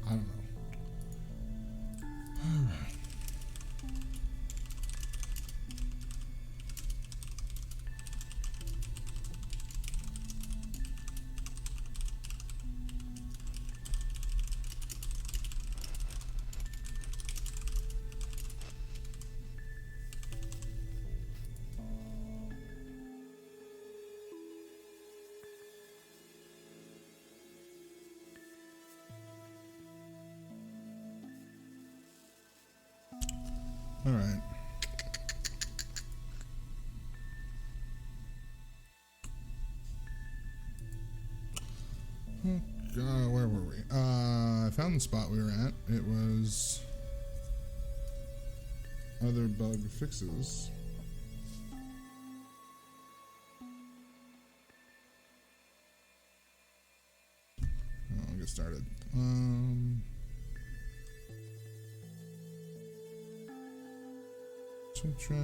I don't know. Alright. All right. Oh God, where were we? I found the spot we were at. It was other bug fixes. I'll get started. Trap.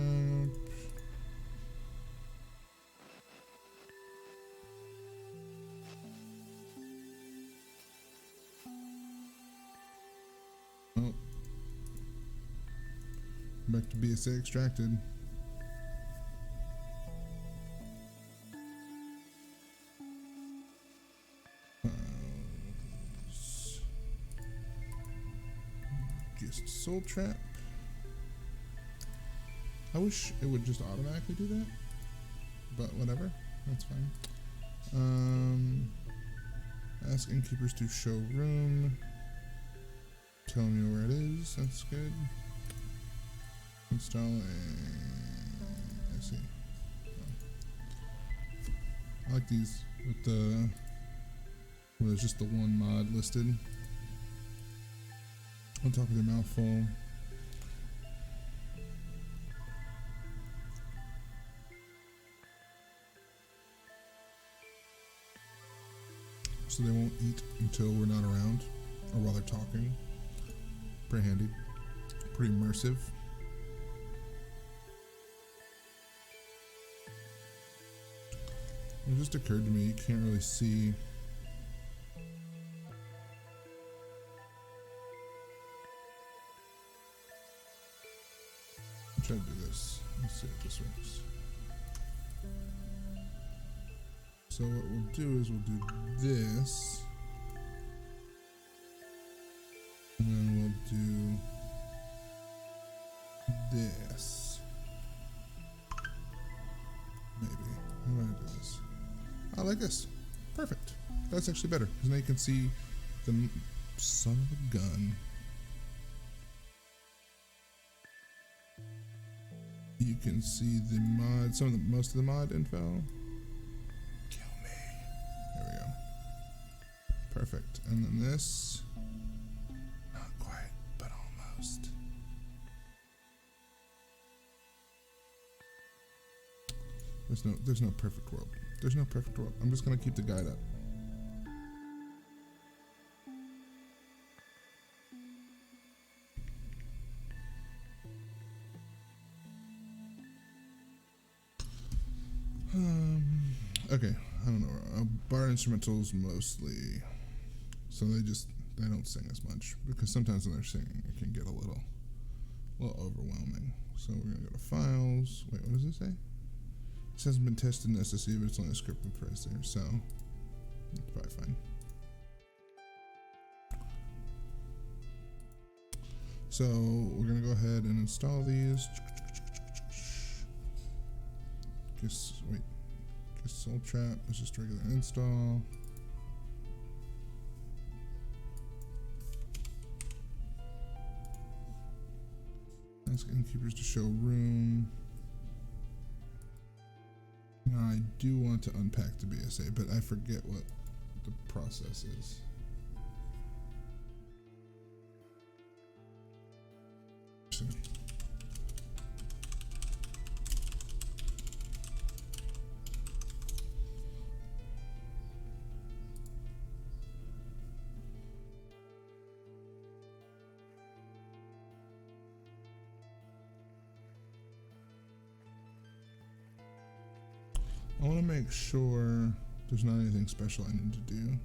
Oh. Back to BSA extracted. Just soul trap. I wish it would just automatically do that, but whatever, that's fine. Ask innkeepers to show room. Tell me where it is, that's good. Install a, I see. I like these with the, where there's just the one mod listed. On top of their mouth full. So they won't eat until we're not around, or while they're talking. Pretty handy, pretty immersive. It just occurred to me, you can't really see. Try to do this. Let's see if this works. So what we'll do is we'll do this. And then we'll do this. Maybe. How do I do this? I like this. Perfect. That's actually better, because now you can see the son of a gun. You can see the mod, most of the mod info. Kill me. There we go. Perfect. And then this. Not quite, but almost. There's no perfect world. There's no perfect world. I'm just gonna keep the guide up. Okay, I don't know. Bar instrumentals mostly, so they don't sing as much, because sometimes when they're singing it can get a little overwhelming. So we're gonna go to files. Wait, what does it say? This hasn't been tested in SSE, but it's only a script with price there, so it's probably fine. So we're gonna go ahead and install these. Soul Trap is just regular install. Ask innkeepers to show room. Now I do want to unpack the BSA, but I forget what the process is. I want to make sure there's not anything special I need to do.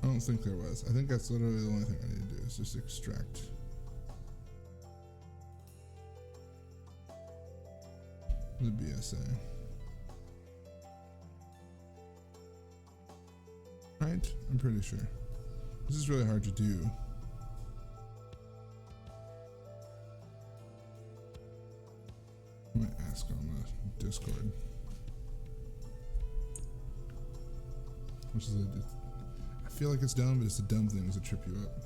I don't think there was. I think that's literally the only thing I need to do is just extract. The BSA. Right? I'm pretty sure. This is really hard to do. I might ask on the Discord. Which is I feel like it's dumb, but it's the dumb things that trip you up.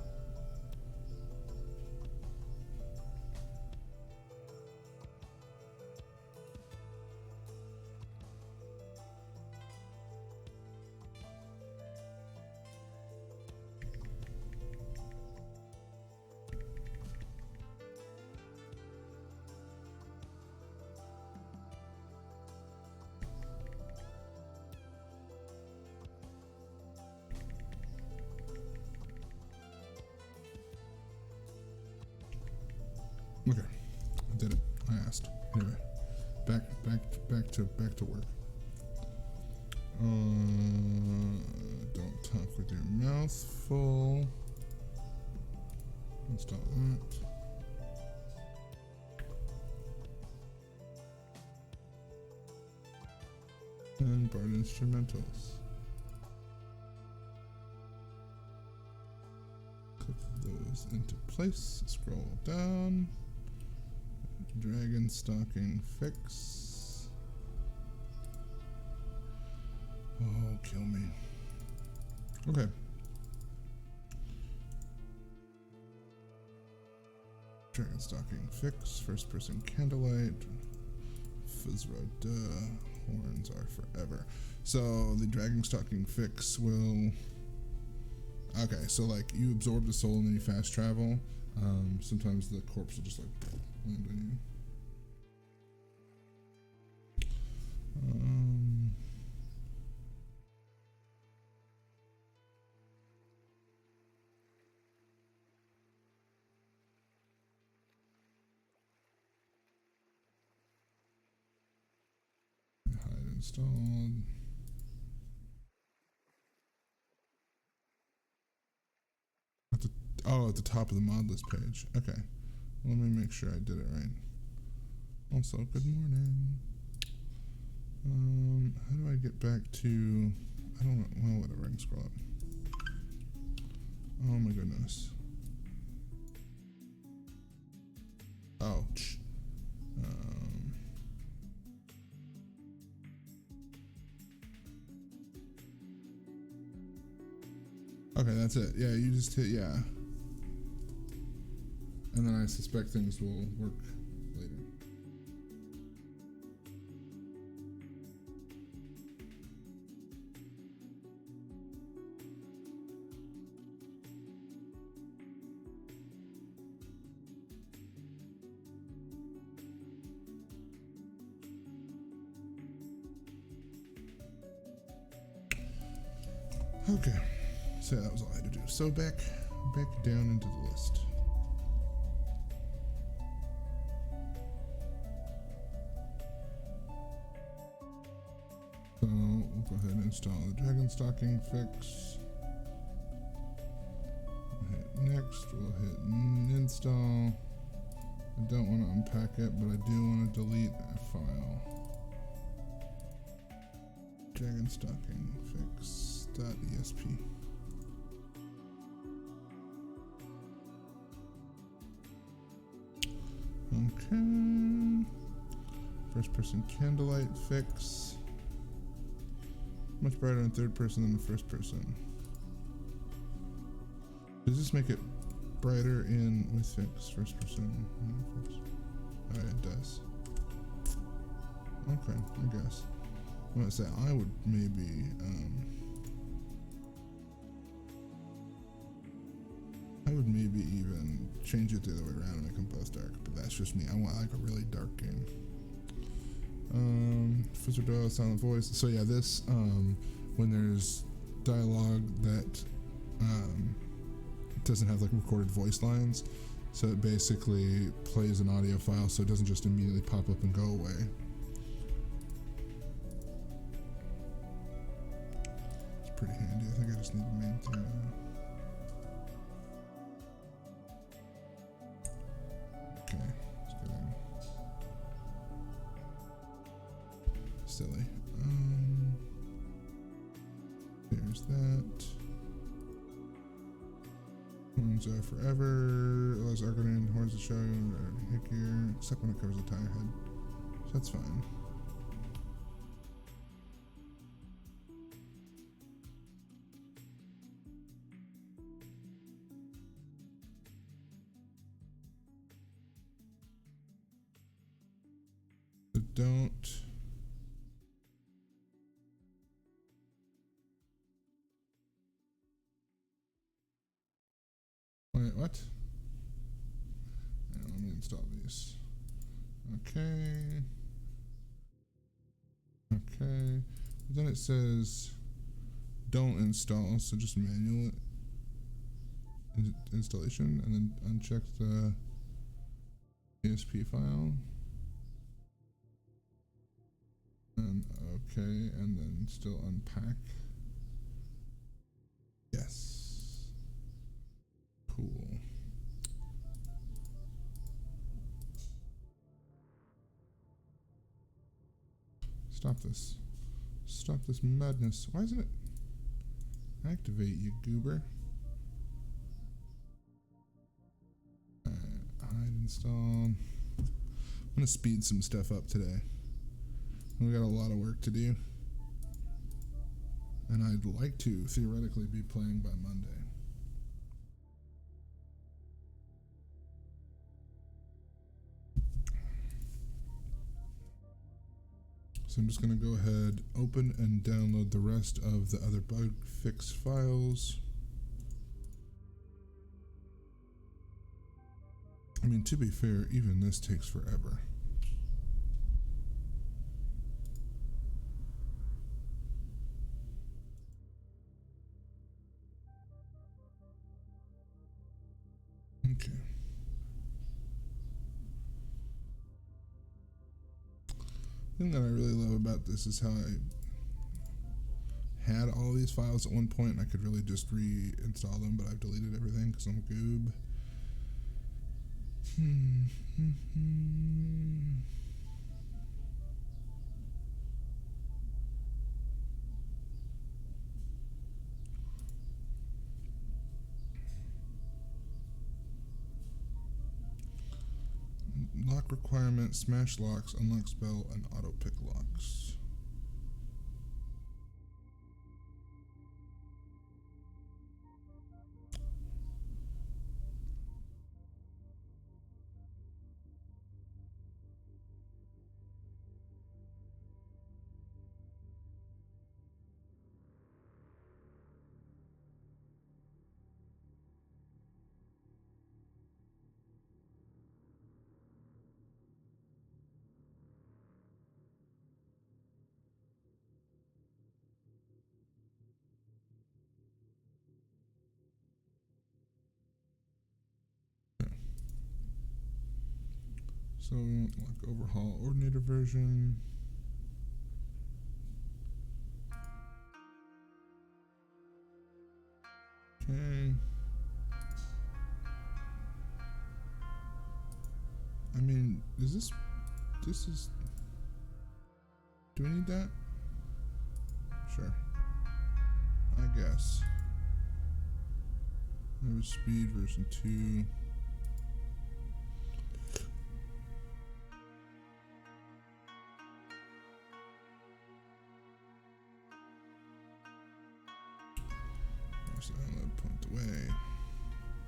Okay, I did it. I asked. Anyway, back to work. Don't talk with your mouth full. Install that. And Bard instrumentals. Click those into place. Scroll down. Dragon stocking fix. Oh, kill me. Okay. Dragon stocking fix. First person candlelight. Fizzro, duh. Horns are forever. So the dragon stocking fix will. Okay, so like you absorb the soul and then you fast travel. Sometimes the corpse will just like land on you. installed. At the top of the modlist page. Okay. Let me make sure I did it right. Also, good morning. How do I get back to... I don't know. Well, whatever. I can scroll up. Oh my goodness. Ouch. Okay, that's it. Yeah, you just hit yeah. And then I suspect things will work later. Okay, so that was all I had to do. So back down into the list. So we'll go ahead and install the dragon stocking fix. We'll hit next, we'll hit install. I don't want to unpack it, but I do want to delete a file. Dragon stocking fix.esp. Okay. First person candlelight fix. Much brighter in third person than the first person. Does this make it brighter in with fix first person? Oh, it does. Okay, I guess. I'm gonna say I would maybe even change it the other way around and make them both dark, but that's just me. I want like a really dark game. Filter dial, silent voice. So yeah, this when there's dialogue that doesn't have like recorded voice lines, so it basically plays an audio file, so it doesn't just immediately pop up and go away. It's pretty handy. I think I just need to maintain it. Okay, let's go in. Silly. There's that. Horns are forever. Allows Argonin horns to show you hit gear, except when it covers the tire head. So that's fine. So don't. Wait, what? Yeah, let me install these. Okay. Okay. But then it says don't install, so just manual installation and then uncheck the ESP file. And okay, and then still unpack. Yes. Cool. Stop this. Stop this madness. Why isn't it activate, you goober? Hide install. I'm gonna speed some stuff up today. We got a lot of work to do. And I'd like to theoretically be playing by Monday. So I'm just going to go ahead, open and download the rest of the other bug fix files. I mean, to be fair, even this takes forever. Okay. thing that I really love about this is how I had all these files at one point and I could really just reinstall them, but I've deleted everything because I'm a goob. Lock requirement, smash locks, unlock spell, and auto pick locks. So we want like overhaul ordinator version. Okay. I mean, is this is, do we need that? Sure. I guess. There was speed version 2. Download point away.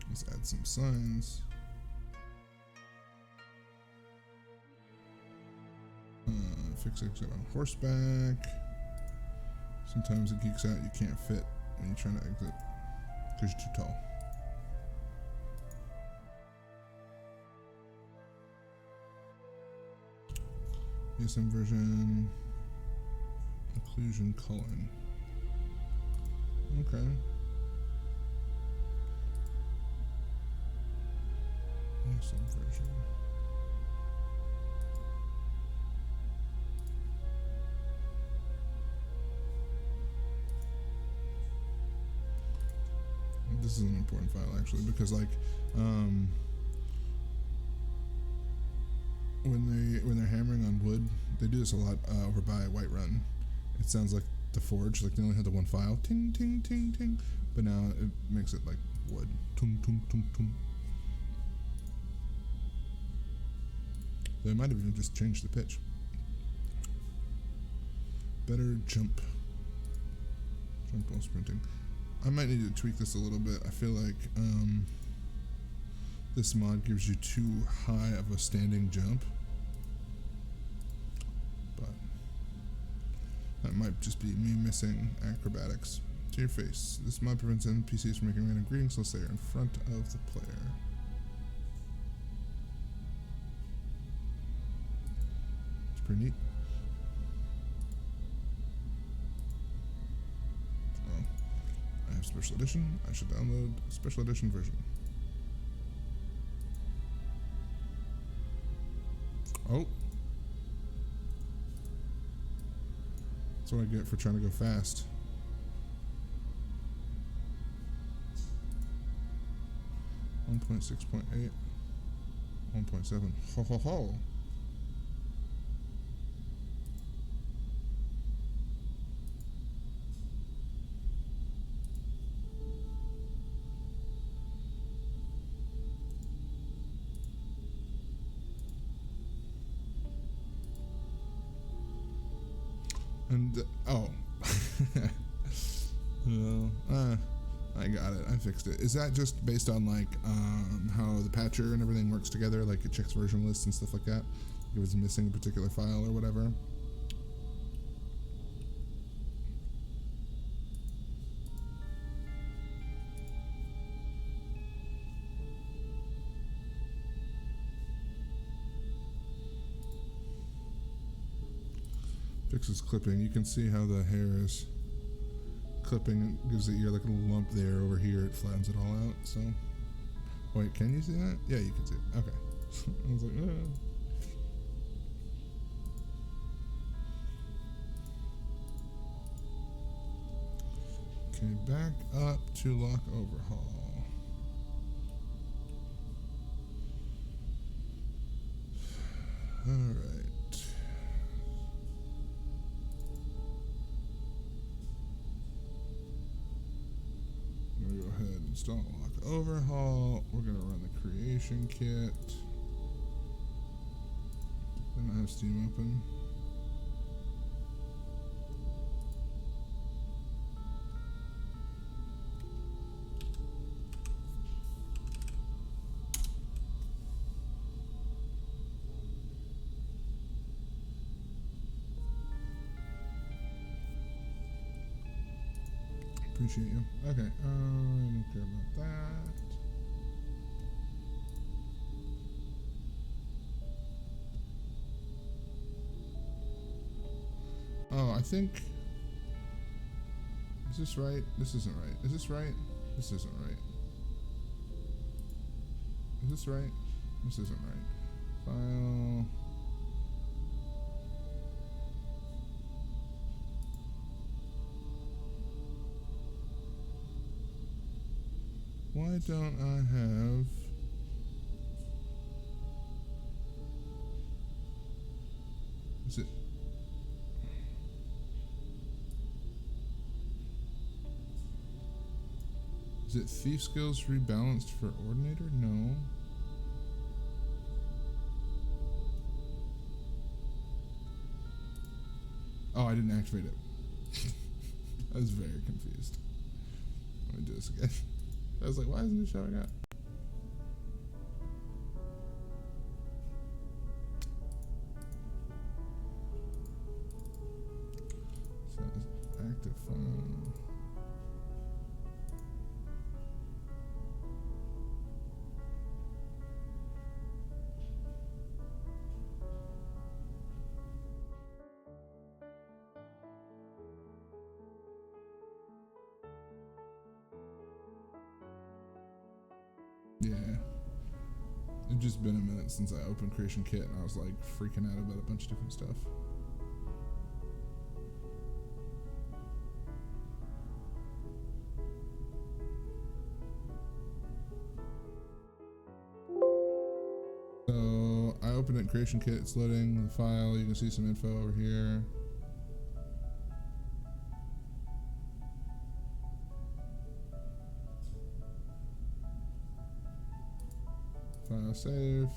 Let's add some signs. Fix exit on horseback. Sometimes it geeks out, you can't fit when you're trying to exit because you're too tall. ESM version. Occlusion culling. Okay. ESM version. This is an important file actually because like when they're hammering on wood, they do this a lot over by Whiterun. It sounds like the forge, like they only had the one file, ting ting ting ting, but now it makes it like wood, tum tum tum tum. They might have even just changed the pitch. Better jump while sprinting. I might need to tweak this a little bit. I feel like this mod gives you too high of a standing jump, but that might just be me missing acrobatics. To your face. This mod prevents NPCs from making random greetings unless they are in front of the player. It's pretty neat. Special edition. I should download special edition version. Oh, that's what I get for trying to go fast. 1.6.8, 1.7. Ho ho ho. And oh, well, I got it. I fixed it. Is that just based on like how the patcher and everything works together? Like it checks version lists and stuff like that. If it was missing a particular file or whatever. Fixes clipping. You can see how the hair is clipping. It gives the ear like a little lump there. Over here it flattens it all out. So wait, can you see that? Yeah, you can see it. Okay. I was like, Okay, back up to lock overhaul. Alright. I'm gonna go ahead and install lock overhaul. We're gonna run the creation kit. Then I have Steam open. Appreciate you. Okay, I don't care about that. Oh, I think... Is this right? This isn't right. Is this right? This isn't right. Is this right? This isn't right. File... Why don't I have... Is it... Is it thief skills rebalanced for ordinator? No. Oh, I didn't activate it. I was very confused. Let me do this again. I was like, why isn't it showing up? Says active phone. Yeah. It's just been a minute since I opened Creation Kit and I was like freaking out about a bunch of different stuff. So I opened it in Creation Kit, it's loading the file, you can see some info over here. File save.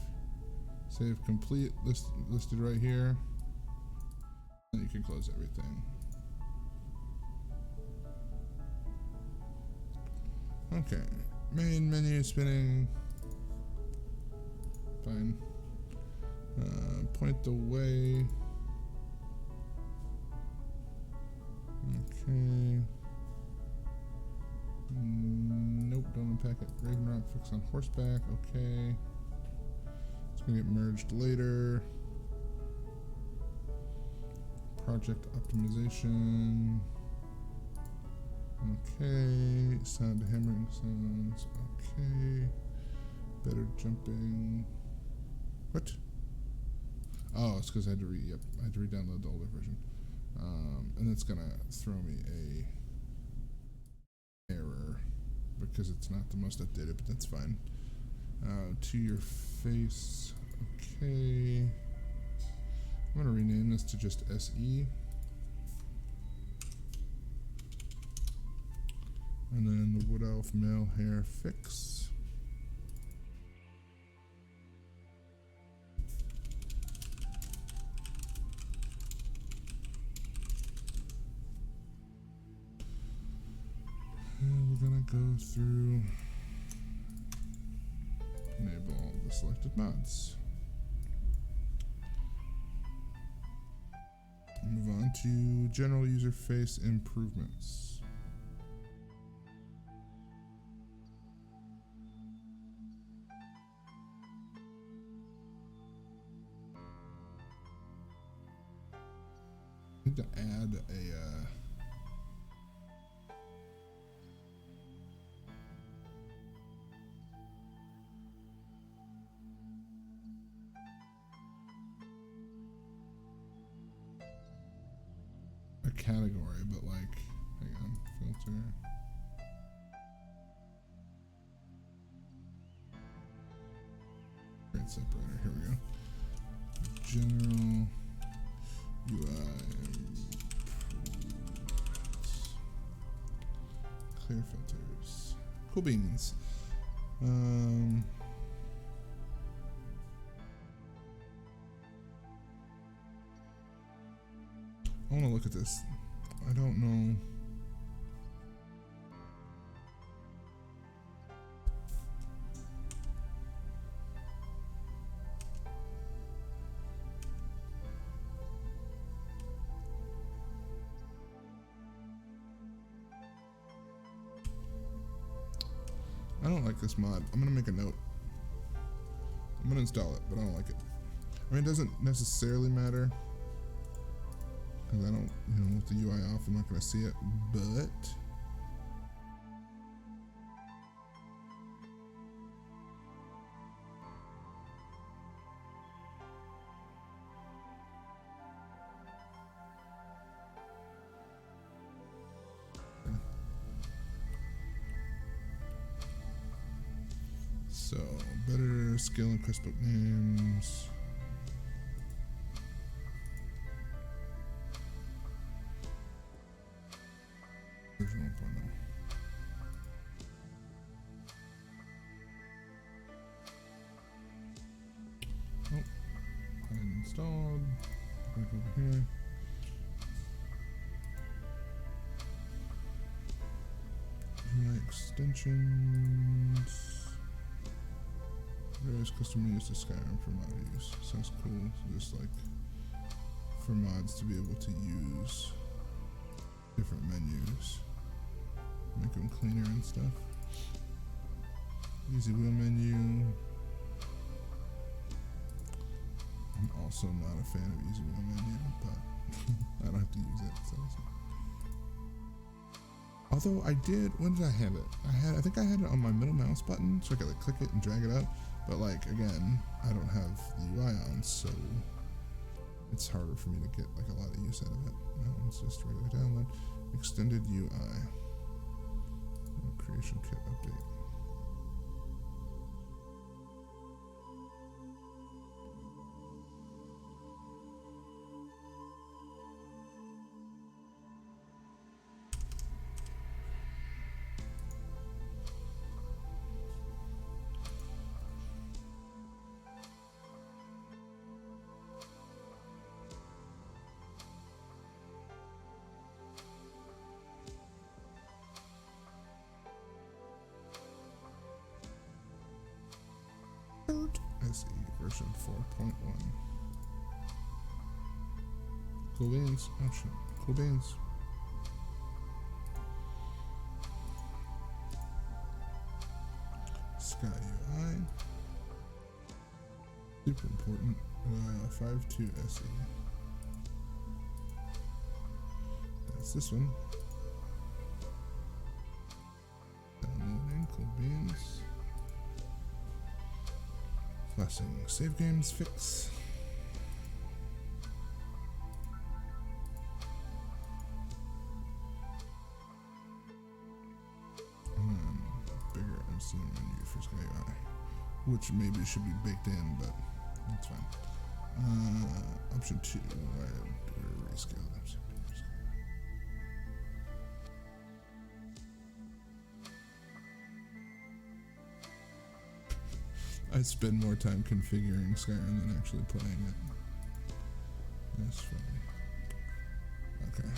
Save complete, listed right here. And you can close everything. Okay, main menu spinning. Fine. Point the way. Okay. Nope, don't unpack it. Ragnarok fix on horseback. Okay. It's gonna get merged later. Project optimization. Okay. Sound hammering sounds. Okay. Better jumping. What? Oh, it's because I had to re-download the older version. And it's gonna throw me a error because it's not the most updated, but that's fine. To your face. Okay. I'm gonna rename this to just SE. And then the Wood Elf male hair fix. And we're gonna go through enable all the selected mods. Move on to general user face improvements. I need to add a category, but like Hang on, filter. Create separator. Here we go. General UI. Clear filters. Cool beans. I want to look at this. I don't know. I don't like this mod. I'm gonna make a note. I'm gonna install it, but I don't like it. I mean, it doesn't necessarily matter because I don't, you know, with the UI off, I'm not gonna see it, but so better skill and crisp book names. Version 1.0. Oh, I installed. Back over here. My extensions. Various customer use of Skyrim for mod use. Sounds cool. Just like for mods to be able to use different menus, make them cleaner and stuff. Easy wheel menu. I'm also not a fan of easy wheel menu, but I don't have to use it. So. Although I did, when did I have it? I think I had it on my middle mouse button, so I could like click it and drag it up. But like again, I don't have the UI on, so it's harder for me to get like a lot of use out of it. That one's just regular download. Extended UI. Creation kit update. SE version 4.1. Cool beans. Oh shit. Cool beans. Sky UI. Super important. 5.2 SE. That's this one. Downloading. Cool beans. Flashing save games fix. Bigger MC menu for Sky UI, which maybe should be baked in, but that's fine. Option 2, rescale. I spend more time configuring Skyrim than actually playing it. That's funny. Okay.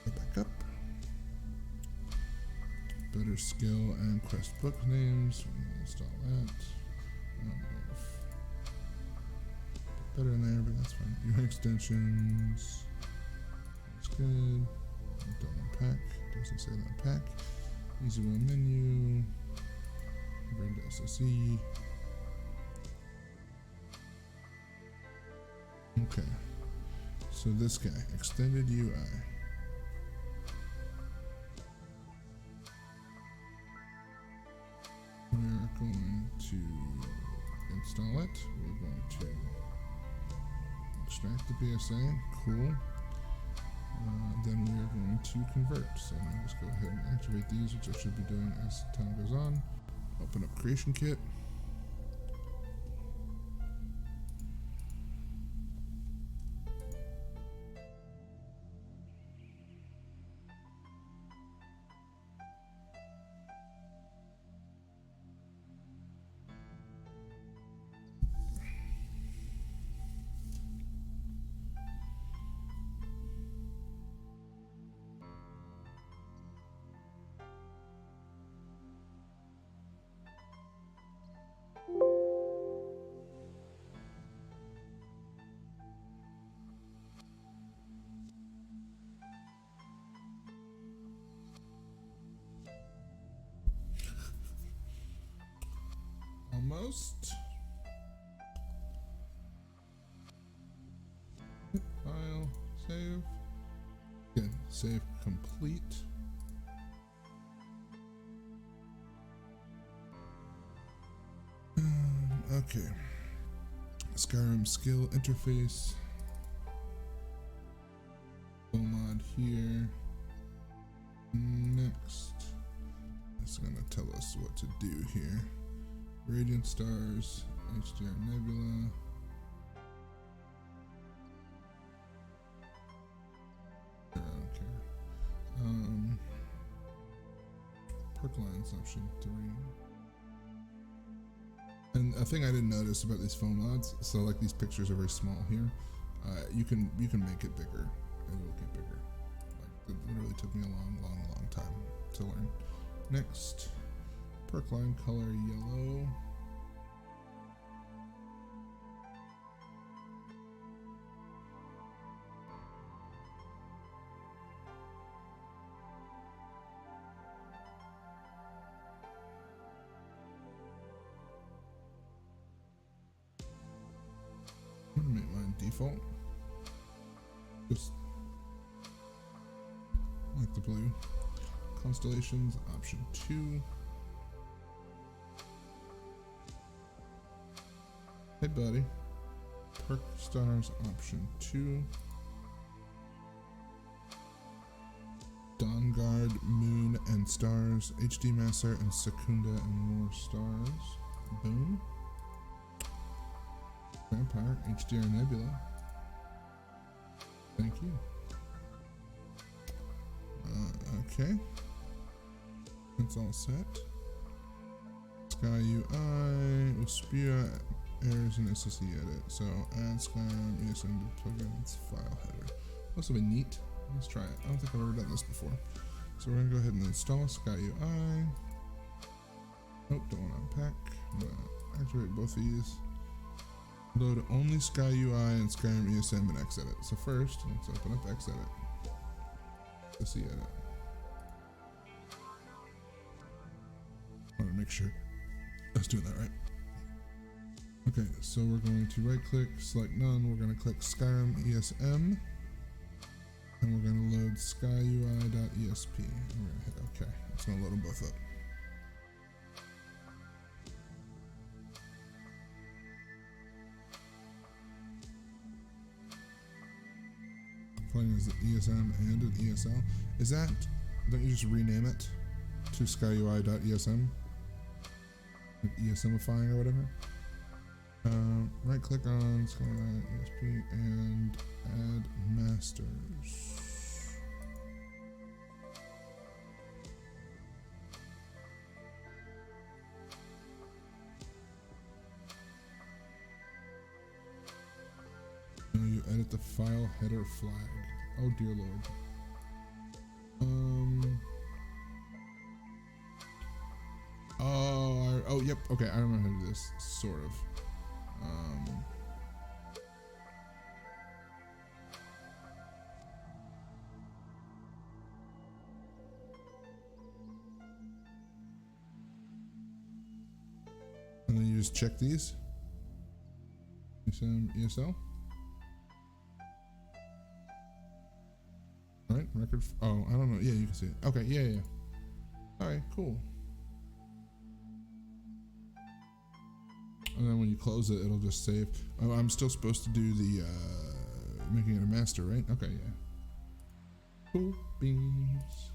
Go back up. Better skill and quest book names. I'm gonna install that. I don't know if better in there, but that's fine. UI extensions. That's good. Don't unpack. Doesn't say that unpack. Easy wheel menu, bring to SSE. Okay, so this guy, extended UI. We're going to install it. We're going to extract the BSA. Cool. Then we are going to convert. So I'm going to just go ahead and activate these, which I should be doing as time goes on. Open up Creation Kit. Almost. File, save. Good, save complete. Okay. Skyrim skill interface. Full mod here. Next. It's gonna tell us what to do here. Radiant stars, HDR nebula. I don't care. Perk lines option 3. And a thing I didn't notice about these foam mods, so like these pictures are very small here. You can make it bigger, and it'll get bigger. Like it literally took me a long time to learn. Next. Perk line color yellow. I'm gonna make mine default. Just like the blue. Constellations option 2. Hey buddy. Perk stars option 2. Dawn Guard, Moon and Stars, HD Master and Secunda and more stars. Boom. Vampire, HDR Nebula. Thank you. Okay. That's all set. Sky UI, Uspia, errors and SSE edit. So add Skyrim ESM to plugins file header. This will be neat. Let's try it. I don't think I've ever done this before. So we're gonna go ahead and install Sky UI. Nope, don't want to unpack. I'm gonna activate both of these. Load only Sky UI and Skyrim ESM and Xedit. So first, let's open up Xedit. SSE edit. I want to make sure I was doing that right. Okay, so we're going to right click, select none, we're going to click Skyrim ESM, and we're going to load skyui.esp, and we're going to hit OK. It's going to load them both up. Playing as the ESM and an ESL. Is that, don't you just rename it to skyui.esm? Like ESMifying or whatever? Right click on Skyline ESP and add masters. Now you edit the file header flag. Oh dear lord. Oh, yep. Okay, I remember how to do this. Sort of. And then you just check these. ESL. All right, record. Oh, I don't know. Yeah, you can see it. Okay, yeah. All right, cool. And then when you close it, it'll just save. Oh, I'm still supposed to do the master, right? Okay, yeah. Cool beans.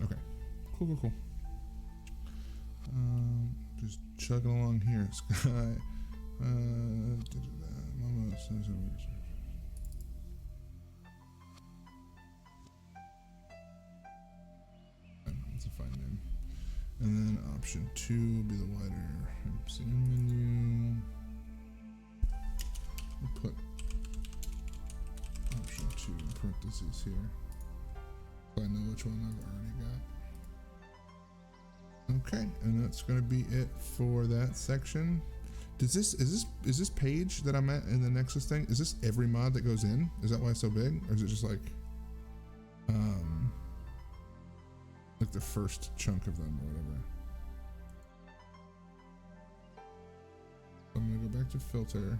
Okay, cool. Just chugging along here. Sky. That's a fine name. And then option 2 will be the wider MCN menu. We'll put option 2 in parentheses here, so I know which one I've already got. Okay, and that's going to be it for that section. Is this page that I'm at in the Nexus thing? Is this every mod that goes in? Is that why it's so big, or is it just like the first chunk of them or whatever? I'm gonna go back to filter.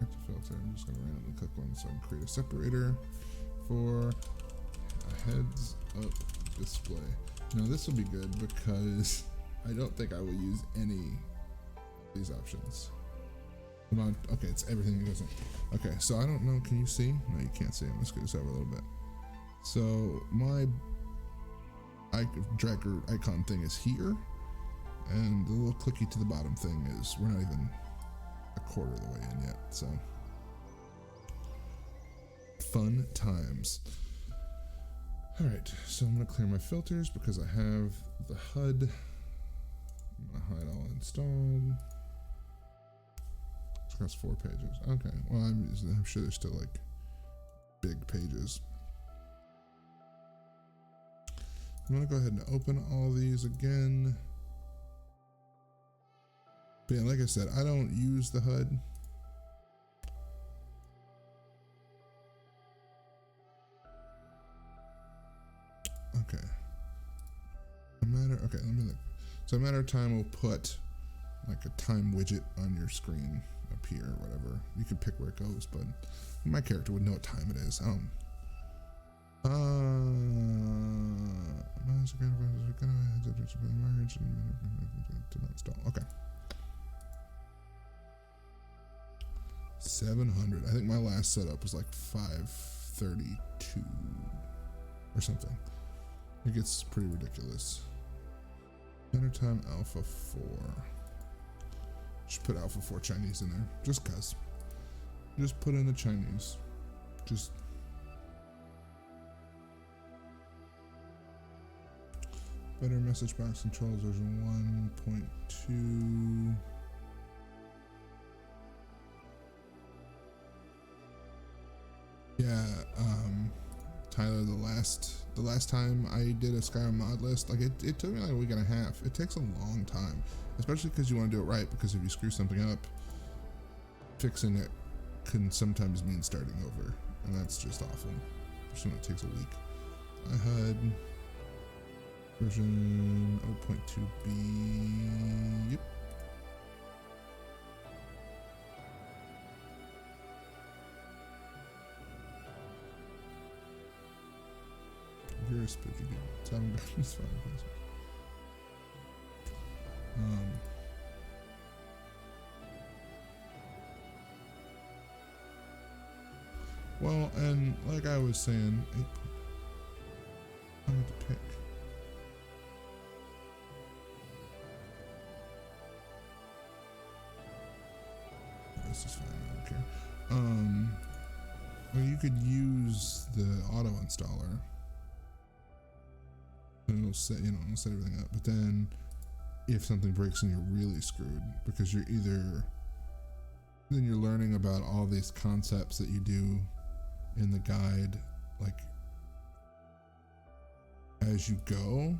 I'm just gonna randomly click one so I can create a separator for a heads up display. Now this will be good because I don't think I will use any of these options. Okay, it's everything that goes in. Okay, so I don't know, can you see? No, you can't see. I'm just gonna over a little bit. So my dragger icon thing is here, and the little clicky to the bottom thing is, we're not even a quarter of the way in yet, so fun times. All right, so I'm gonna clear my filters because I have the HUD. I'm gonna hide all installed. It's got 4 pages. Okay, well I'm sure there's still like big pages. I'm gonna go ahead and open all these again. But yeah, like I said, I don't use the HUD. Okay. Okay, let me look. So a matter of time, we'll put like a time widget on your screen up here or whatever. You can pick where it goes, but my character would know what time it is. Okay. 700. I think my last setup was like 532 or something. It gets pretty ridiculous. Enter time alpha 4. Just put alpha 4 Chinese in there, just cause. Just put in the Chinese. Just. Better message box controls version 1.2. Yeah, Tyler, the last time I did a Skyrim mod list, like it took me like a week and a half. It takes a long time, especially because you want to do it right, because if you screw something up, fixing it can sometimes mean starting over, and that's just awful. So it takes a week. I had version 0.2b. Yep. Very spooky dude. It's fine. Well, and like I was saying, I had to pick. This is fine. I don't care. Well, you could use the auto installer. And it'll set, it'll set everything up. But then if something breaks, then you're really screwed, because you're either, then you're learning about all these concepts that you do in the guide, like as you go.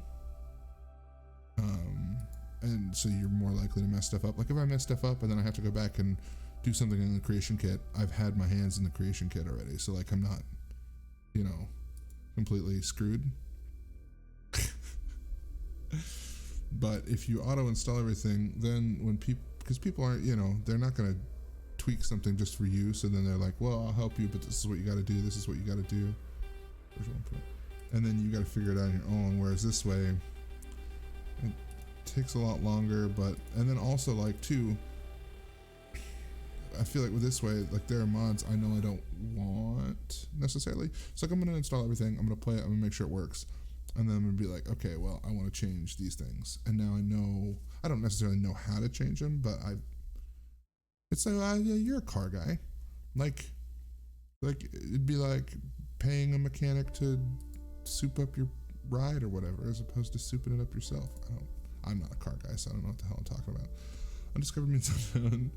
And so you're more likely to mess stuff up. Like if I mess stuff up and then I have to go back and do something in the creation kit, I've had my hands in the creation kit already. So like I'm not, completely screwed. But if you auto install everything, then when because people aren't, they're not going to tweak something just for you. So then they're like, well, I'll help you, but this is what you got to do. This is what you got to do. And then you got to figure it out on your own. Whereas this way, it takes a lot longer. And then also like too, I feel like with this way, like there are mods I know I don't want necessarily. So like I'm gonna install everything, I'm gonna play it, I'm gonna make sure it works. And then I'm gonna be like, okay, well, I want to change these things. And now I know, I don't necessarily know how to change them, but it's like, yeah, you're a car guy. Like it'd be like paying a mechanic to soup up your ride or whatever, as opposed to souping it up yourself. I'm not a car guy, so I don't know what the hell I'm talking about. Undiscovered means unknown.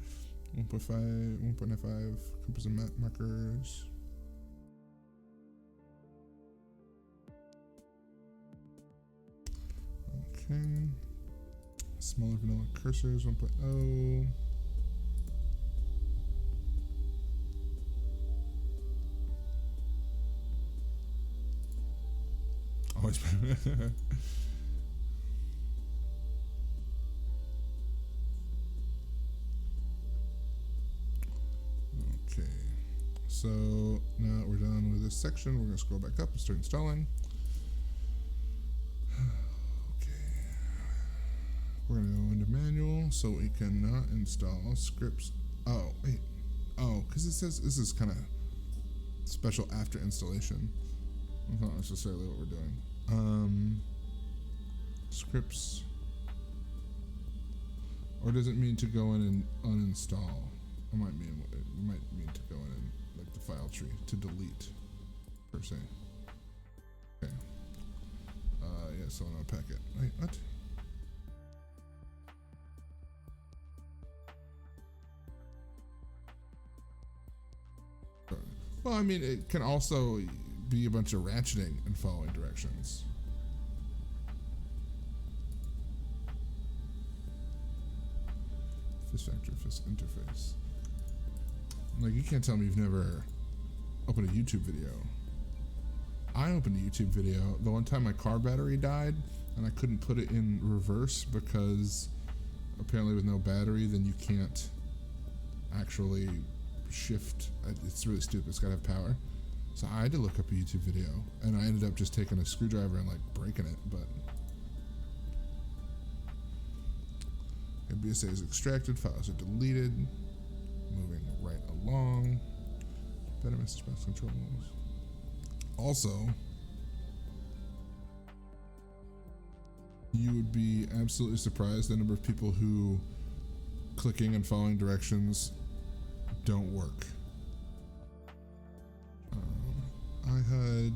1.95 compass and map markers. Okay. Smaller vanilla cursors, 1.0. Always been. Okay, so now we're done with this section. We're gonna scroll back up and start installing. Okay, we're gonna go into manual, so we cannot install scripts. Oh, wait. Oh, because it says this is kind of special after installation. That's not necessarily what we're doing. Scripts. Or does it mean to go in and uninstall? It might mean to go in and like the file tree to delete per se. Okay. Yeah, so I'll unpack it. Wait, what? Well, I mean, it can also be a bunch of ratcheting and following directions. Fist factor, fist interface. Like, you can't tell me you've never opened a YouTube video. I opened a YouTube video the one time my car battery died and I couldn't put it in reverse because apparently with no battery then you can't actually shift. It's really stupid. It's gotta have power. So I had to look up a YouTube video and I ended up just taking a screwdriver and like breaking it, but BSA is extracted, files are deleted, moving right along. Better message box controls. Also, you would be absolutely surprised the number of people who clicking and following directions don't work. I had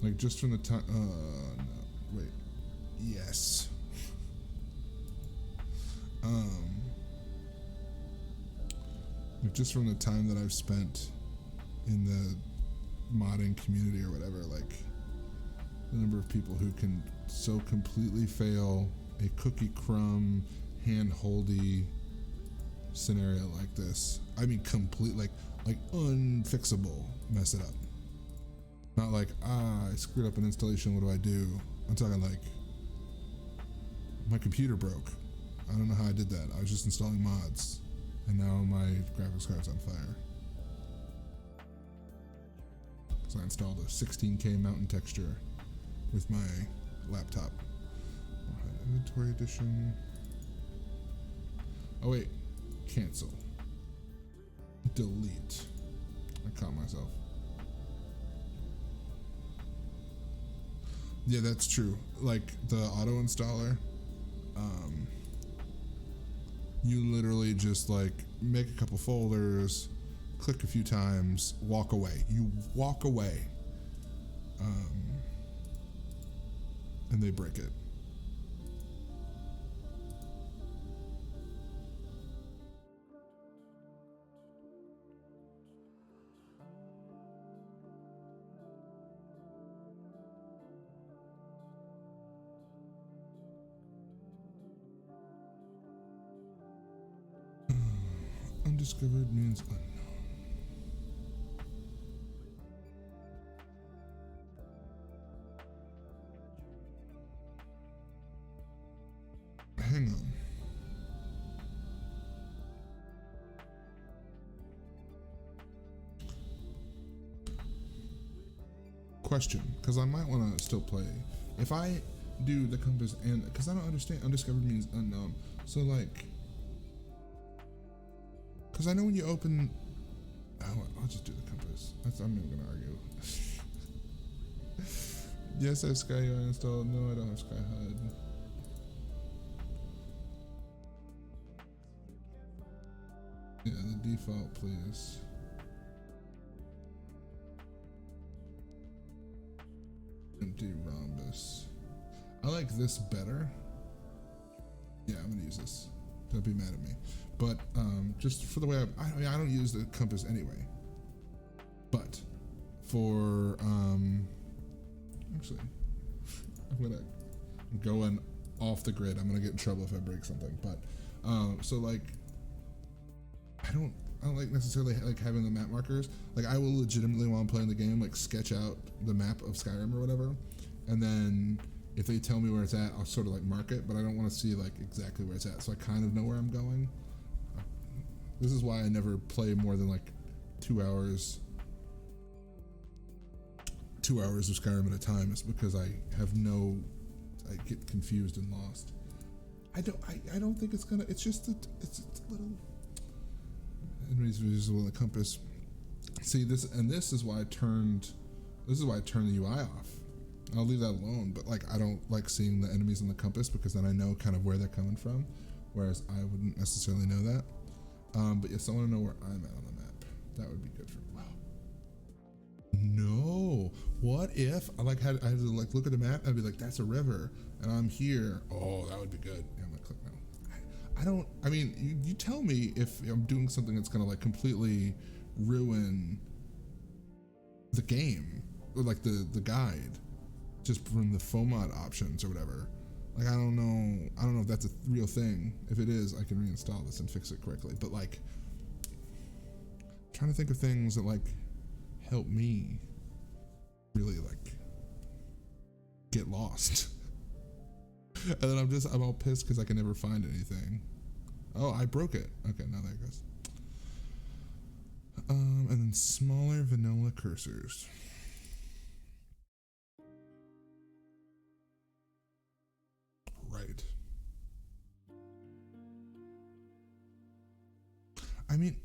like just from the time no, wait, yes. Like just from the time that I've spent in the modding community or whatever, like the number of people who can so completely fail a cookie crumb hand-holdy scenario like this. I mean complete, like unfixable, mess it up. Not like, I screwed up an installation, what do I do? I'm talking like, my computer broke. I don't know how I did that. I was just installing mods, and now my graphics card's on fire. So I installed a 16K mountain texture with my laptop. Inventory edition. Oh wait, cancel. Delete. I caught myself. Yeah, that's true. Like the auto installer, you literally just like make a couple folders, click a few times, walk away. You walk away, and they break it. Undiscovered means unknown. Hang on. Question, because I might want to still play. If I do the compass and, because I don't understand, undiscovered means unknown. So like, Because I know when you open, oh, I'll just do the compass. I'm not gonna argue. Yes, I have Skyrim installed. No, I don't have SkyHUD. Yeah, the default, please. Empty rhombus. I like this better. Yeah, I'm gonna use this. Don't be mad at me. But just for the way I don't use the compass anyway. But for actually, I'm gonna go in off the grid. I'm gonna get in trouble if I break something. But so like, I don't like necessarily like having the map markers. Like I will legitimately while I'm playing the game like sketch out the map of Skyrim or whatever, and then if they tell me where it's at, I'll sort of like mark it, but I don't want to see like exactly where it's at, so I kind of know where I'm going. This is why I never play more than like 2 hours of Skyrim at a time. Is because I get confused and lost. I don't think it's gonna. It's just it's a little. Enemies visible in the compass. See this, and this is why I turned the UI off. I'll leave that alone, but like I don't like seeing the enemies in the compass because then I know kind of where they're coming from, whereas I wouldn't necessarily know that. But yes, I want to know where I'm at on the map. That would be good for me. Wow. No. What if I had to like look at the map and I'd be like, that's a river, and I'm here. Oh, that would be good. Yeah, I'm gonna click now. I mean, you tell me if I'm doing something that's gonna like completely ruin the game or like the guide just from the FOMOD options or whatever. Like I don't know if that's a real thing. If it is, I can reinstall this and fix it correctly. But like, I'm trying to think of things that like help me really like get lost. And then I'm all pissed because I can never find anything. Oh, I broke it. Okay, now there it goes. And then smaller vanilla cursors. Right. I mean,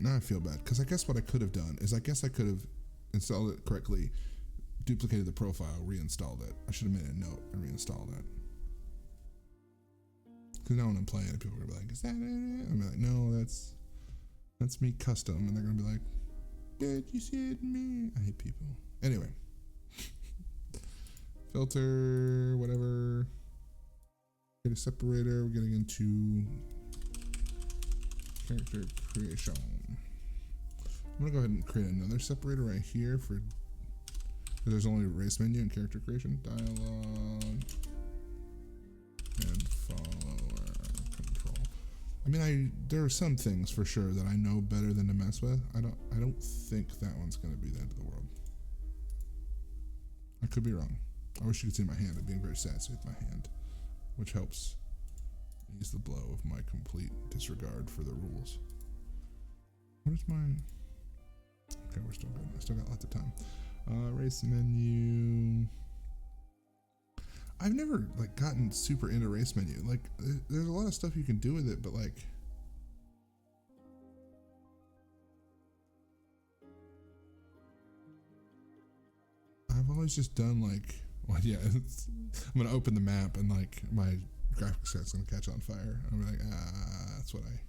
now I feel bad because I guess what I could have done is I could have installed it correctly, duplicated the profile, reinstalled it. I should have made a note and reinstalled it. Because now when I'm playing it, people are gonna be like, "Is that it?" I'm like, "No, that's me custom," and they're gonna be like, "Did you see it in me?" I hate people. Anyway, filter, whatever. Get a separator. We're getting into character creation. I'm gonna go ahead and create another separator right here for. There's only a race menu and character creation, dialogue, and follower control. I mean, there are some things for sure that I know better than to mess with. I don't think that one's gonna be the end of the world. I could be wrong. I wish you could see my hand. I'm being very sassy with my hand, which helps ease the blow of my complete disregard for the rules. What is mine? Okay, we're still good. I still got lots of time. Race menu. I've never like gotten super into race menu. Like, there's a lot of stuff you can do with it, but like, I've always just done like, well, yeah, I'm gonna open the map and like my graphics card's gonna catch on fire. I'm like, that's what I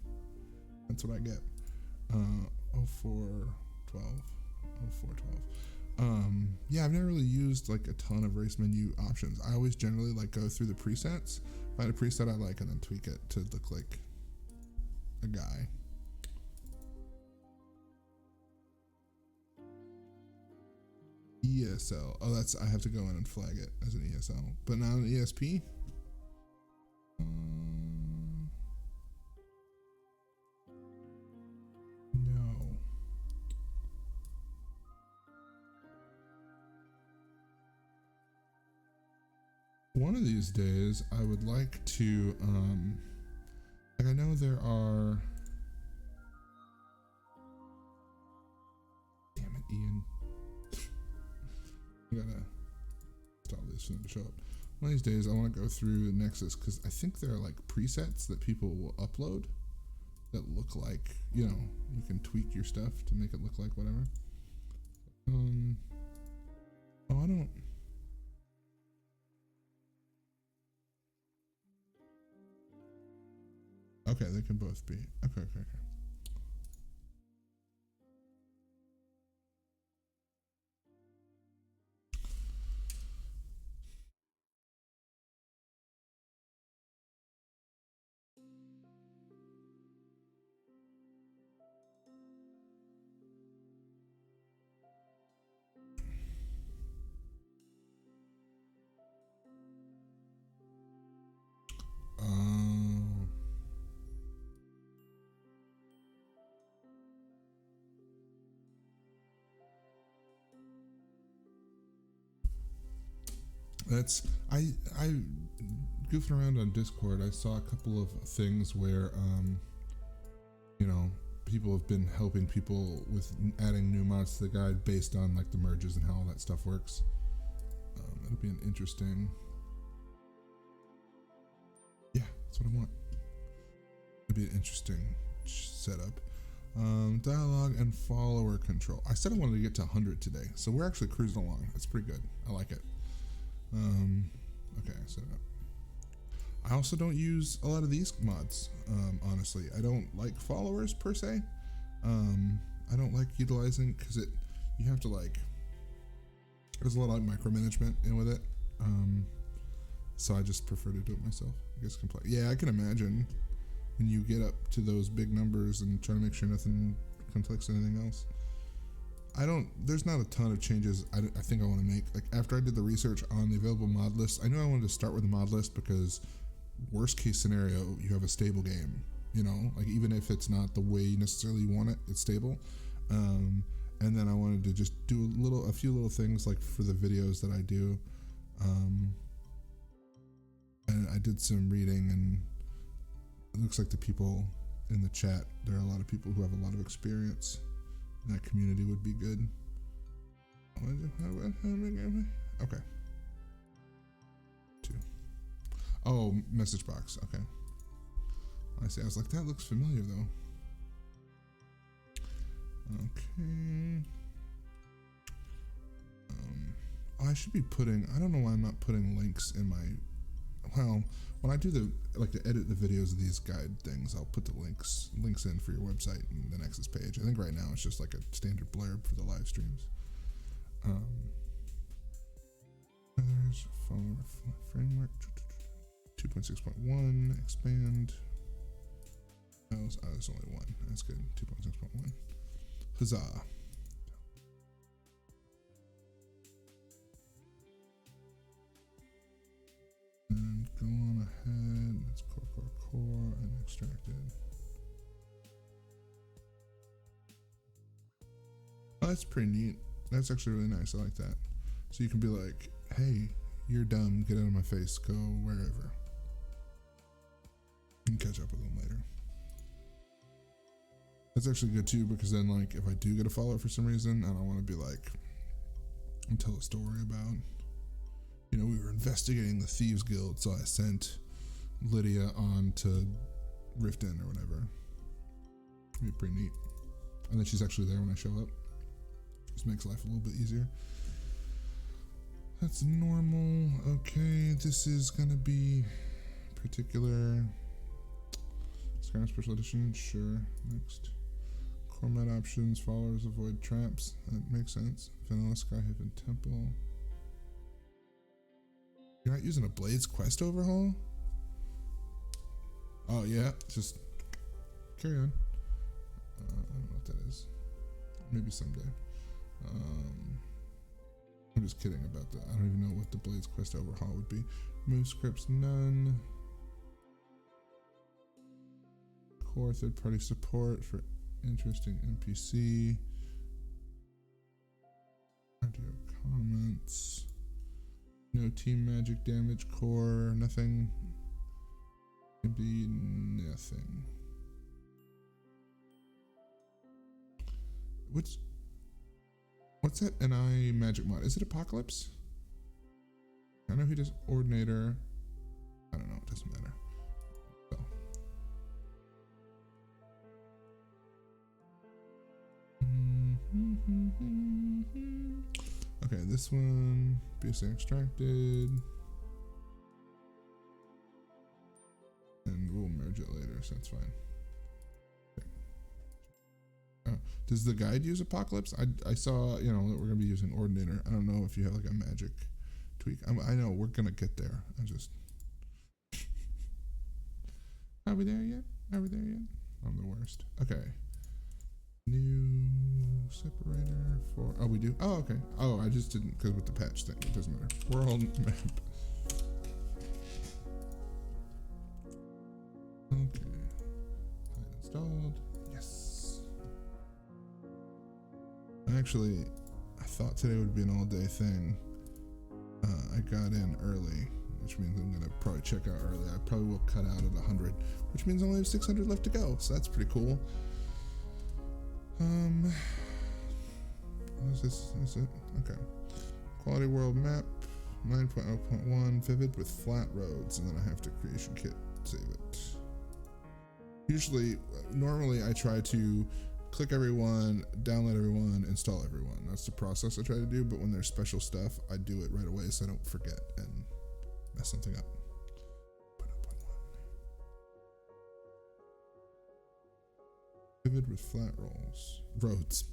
get. 0412. Yeah, I've never really used like a ton of race menu options. I always generally like go through the presets, find a preset I like, and then tweak it to look like a guy. ESL. Oh, I have to go in and flag it as an ESL, but not an ESP. No. One of these days, I would like to, like I know there are, damn it, Ian. I gotta install this soon to show up. One of these days, I want to go through Nexus because I think there are like presets that people will upload that look like, you know, you can tweak your stuff to make it look like whatever. Oh, I don't. Okay, they can both be. Okay. That's I goofing around on Discord. I saw a couple of things where you know, people have been helping people with adding new mods to the guide based on like the merges and how all that stuff works. It'll be an interesting. Yeah, that's what I want. It'll be an interesting setup. Dialogue and follower control. I said I wanted to get to 100 today, so we're actually cruising along. That's pretty good. I like it. Okay, I set it up. I also don't use a lot of these mods, honestly. I don't like followers per se. I don't like utilizing because you have to like, there's a lot of micromanagement in with it. So I just prefer to do it myself. I guess complex. Yeah, I can imagine when you get up to those big numbers and try to make sure nothing conflicts with anything else. There's not a ton of changes I think I want to make. Like after I did the research on the available mod list, I knew I wanted to start with the mod list because worst case scenario, you have a stable game, you know, like even if it's not the way you necessarily want it, it's stable. And then I wanted to just do a few little things like for the videos that I do. And I did some reading, and it looks like the people in the chat, there are a lot of people who have a lot of experience. That community would be good. Okay. 2. Oh, message box. Okay. I see. I was like, that looks familiar though. Okay. I should be putting. I don't know why I'm not putting links in my. Well, when I do to edit the videos of these guide things, I'll put the links in for your website and the Nexus page. I think right now it's just like a standard blurb for the live streams. There's follower framework 2.6.1 expand. Oh, there's only one. That's good. 2.6.1. Huzzah. And go on ahead, let's core, and extracted. Oh, that's pretty neat. That's actually really nice. I like that. So you can be like, hey, you're dumb, get out of my face, go wherever. You can catch up with them later. That's actually good too, because then like if I do get a follow for some reason, I don't want to be like, and tell a story about, you know, we were investigating the Thieves Guild, so I sent Lydia on to Riften or whatever. It'd be pretty neat. And then she's actually there when I show up. Just makes life a little bit easier. That's normal. Okay, this is gonna be particular. Skyrim Special Edition, sure. Next. Core mod options, followers avoid traps. That makes sense. Vanilla Skyhaven Temple. You're not using a Blades quest overhaul? Oh yeah, just carry on. I don't know what that is. Maybe someday. I'm just kidding about that. I don't even know what the Blades quest overhaul would be. Move scripts, none. Core third-party support for interesting NPC. Audio comments. No team magic damage core, nothing. Can be nothing. What's that NI magic mod? Is it Apocalypse? I know he does Ordinator. I don't know, it doesn't matter. So. Okay, this one, BSA extracted. And we'll merge it later, so that's fine. Okay. Does the guide use Apocalypse? I saw, you know, that we're gonna be using Ordinator. I don't know if you have like a magic tweak. I know we're gonna get there. Are we there yet? Are we there yet? I'm the worst. Okay. New separator for, oh, we do? Oh, okay. Oh, I just didn't, because with the patch thing, it doesn't matter. World map. Okay. Installed. Yes. Actually, I thought today would be an all-day thing. I got in early, which means I'm gonna probably check out early. I probably will cut out at 100, which means I only have 600 left to go, so that's pretty cool. What is this? Is it? Okay. Quality world map, 9.0.1, vivid with flat roads, and then I have to creation kit save it. Usually, normally I try to click everyone, download everyone, install everyone. That's the process I try to do, but when there's special stuff, I do it right away so I don't forget and mess something up. Vivid with flat roads.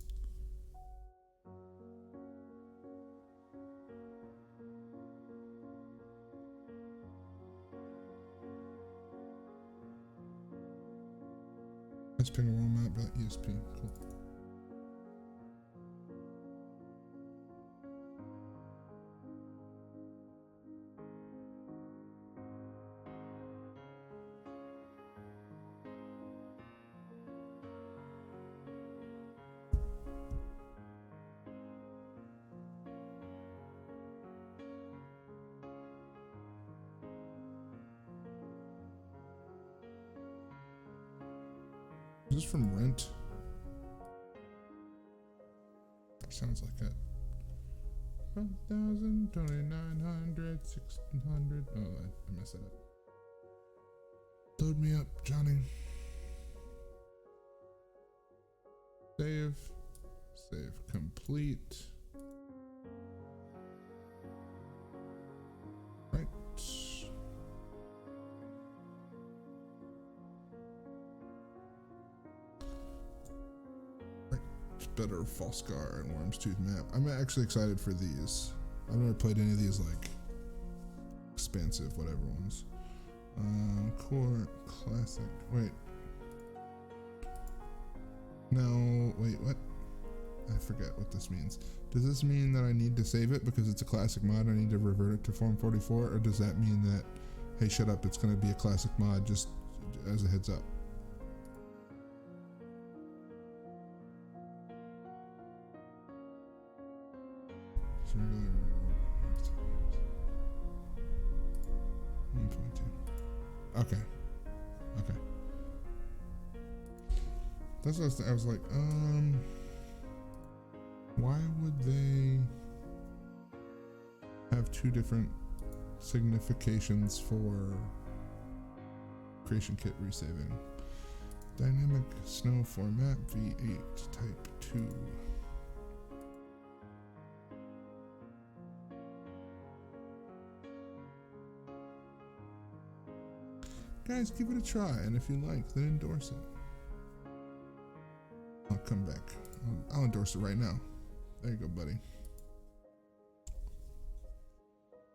Let's pick a world map.esp. Cool. Is this from Rent? Sounds like it. 1,000, 2,900, 1,600. Oh, I messed that up. Load me up, Johnny. Save. Save complete. Right. Better Falscar and Worm's Tooth map. I'm actually excited for these. I've never played any of these like expansive whatever ones. Core classic. Wait. No, wait, what? I forget what this means. Does this mean that I need to save it because it's a classic mod? I need to revert it to Form 44, or does that mean that, hey, shut up, it's going to be a classic mod just as a heads up? Okay. Okay. That's what I was like, why would they have two different significations for creation kit resaving? Dynamic snow format V8 type 2. Guys, give it a try, and if you like, then endorse it. I'll come back. I'll endorse it right now. There you go, buddy.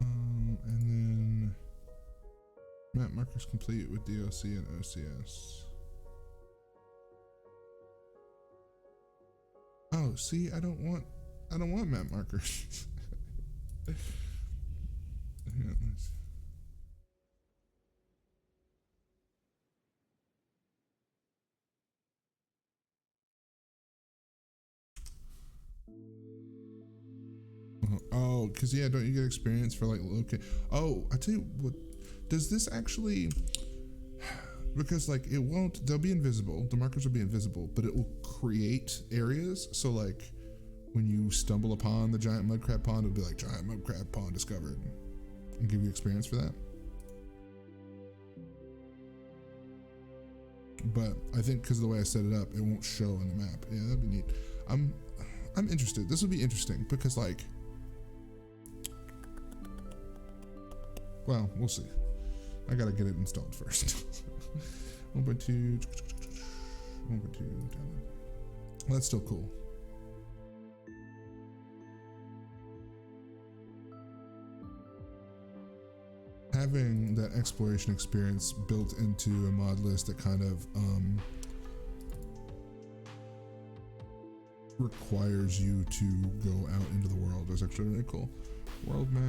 And then map markers complete with DOC and OCS. Oh, see, I don't want map markers. Hang on, let's. Oh, because yeah, don't you get experience for like locate? Oh, I tell you what, does this actually, because like it won't, they'll be invisible, the markers will be invisible, but it will create areas. So like when you stumble upon the giant mud crab pond, it'll be like giant mud crab pond discovered and give you experience for that. But I think because of the way I set it up, it won't show in the map. Yeah, that'd be neat. I'm interested. This will be interesting because, like, well, we'll see. I gotta get it installed first. 1.2, 1.2, that's still cool. Having that exploration experience built into a mod list that kind of requires you to go out into the world is actually really cool. World map,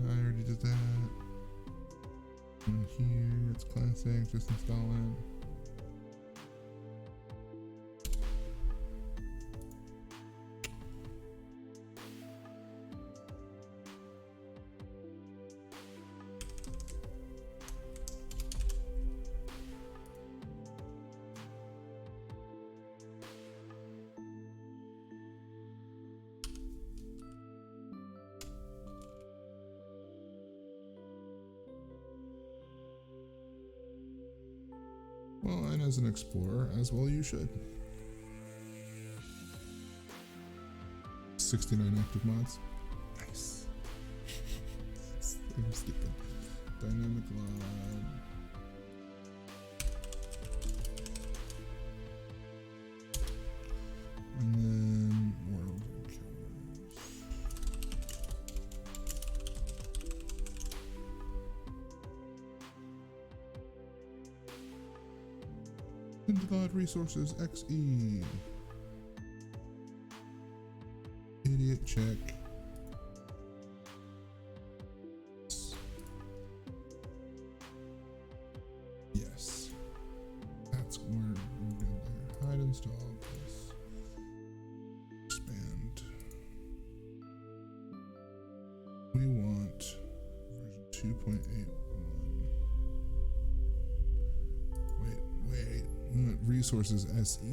I already did that. And here, it's classic, just install it. Well, and as an explorer, as well you should. 69 active mods. Nice. I'm stupid. Dynamic LotD. And then world encounters. LotD resources XE. Idiot check. Yes. That's where we're doing there. Hide install this. Expand. We want version 2.81. Wait. We want resources SE.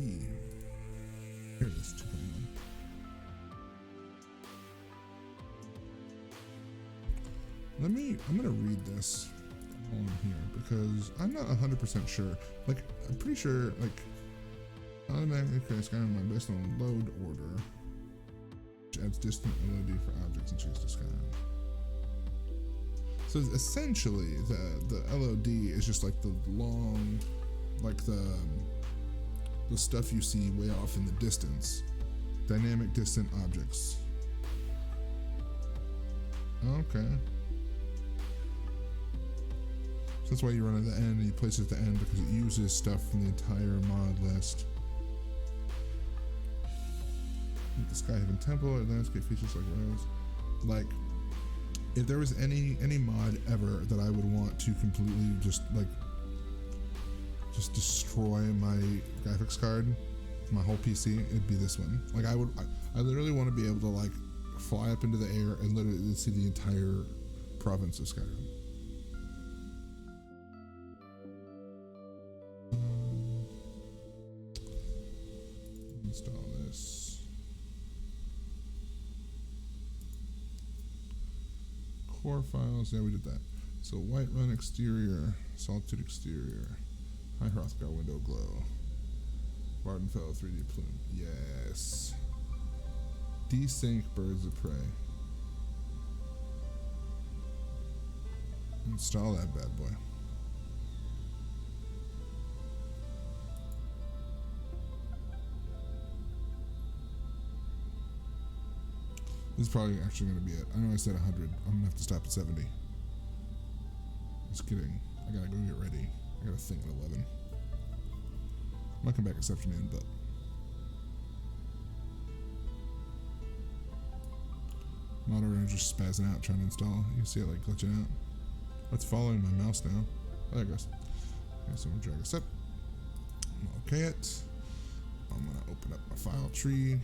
Here it is, 2.1. I'm gonna read this on here because I'm not 100% sure. Like, I'm pretty sure, like, automatically create Skyrim mod based on load order, which adds distant LOD for objects and choose to Skyrim. So essentially, the LOD is just like the long, like the stuff you see way off in the distance, dynamic distant objects. Okay. So that's why you run at the end and you place it at the end, because it uses stuff from the entire mod list. The Skyhaven Temple or landscape features like roads. Like, if there was any mod ever that I would want to completely just destroy my graphics card, my whole PC, it'd be this one. Like, I literally want to be able to like fly up into the air and literally see the entire province of Skyrim. Install this. Core files, yeah, we did that. So Whiterun exterior, Solitude exterior, High Hrothgar window glow, Vardenfell 3D plume, yes. Desync birds of prey. Install that bad boy. This is probably actually going to be it. I know I said 100. I'm going to have to stop at 70. Just kidding. I got to go get ready. I got a thing at 11. I might come back this afternoon, but... Moderator just spazzing out trying to install. You can see it like glitching out. It's following my mouse now. Oh, there it goes. Okay, so I'm going to drag this up. I'm going to OK it. I'm going to open up my file tree.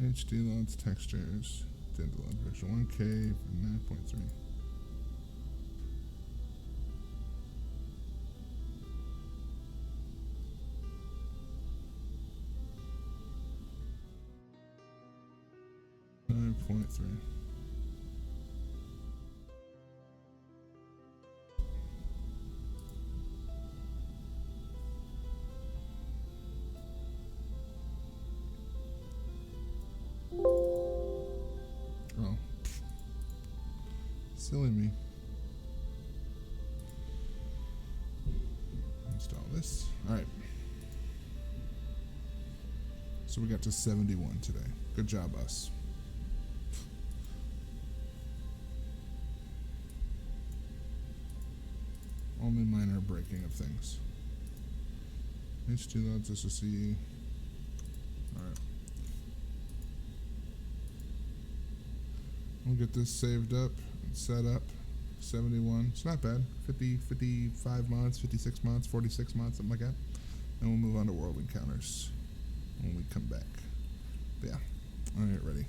HD loads, textures, dental load version 1K for 9.3. .3. Oh, silly me. Install this. All right. So we got to 71 today. Good job, us. Only minor breaking of things. H2 loads SSE. Alright. We'll get this saved up and set up. 71. It's not bad. 50, 55 mods, 56 mods, 46 mods, something like that. And we'll move on to world encounters when we come back. But yeah. Alright, ready.